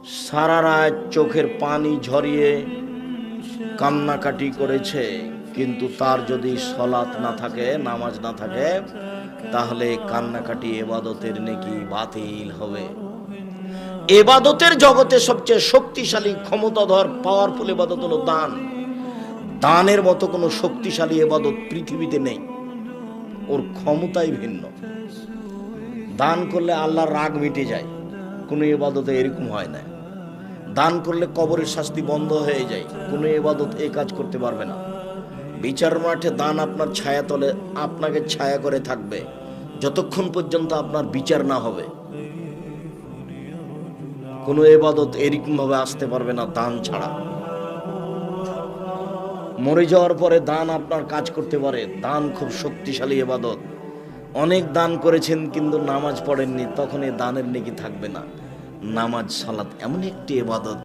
সারা রাত চোখের পানি ঝরিয়ে কান্নাকাটি করেছে, কিন্তু তার যদি সলাত না থাকে, নামাজ না থাকে, তাহলে কান্নাকাটি ইবাদতের নেকি বাতিল হবে। ইবাদতের জগতে সবচেয়ে শক্তিশালী, ক্ষমতাধর, পাওয়ারফুল ইবাদত হলো দান। দানের মতো কোনো শক্তিশালী ইবাদত পৃথিবীতে নেই, ওর ক্ষমতাই ভিন্ন। দান করলে আল্লাহর রাগ মিটে যায়, কোনো ইবাদতে এরকম হয় না। দান করলে কবরের শাস্তি বন্ধ হয়ে যায়, কোনো ইবাদত এই কাজ করতে পারবে না। বিচার মাঠে দান আপনার ছায়া তলে আপনাকে ছায়া করে থাকবে যতক্ষণ পর্যন্ত আপনার বিচার না হবে। কোনো ইবাদত এরকম ভাবে আসতে পারবে না দান ছাড়া। মরে যাওয়ার পরে দান আপনার কাজ করতে পারে। দান খুব শক্তিশালী ইবাদত। অনেক দান করেছেন কিন্তু নামাজ পড়েননি, তখন এই দানের নেকি থাকবে না। নামাজ সালাত এমন একটি ইবাদত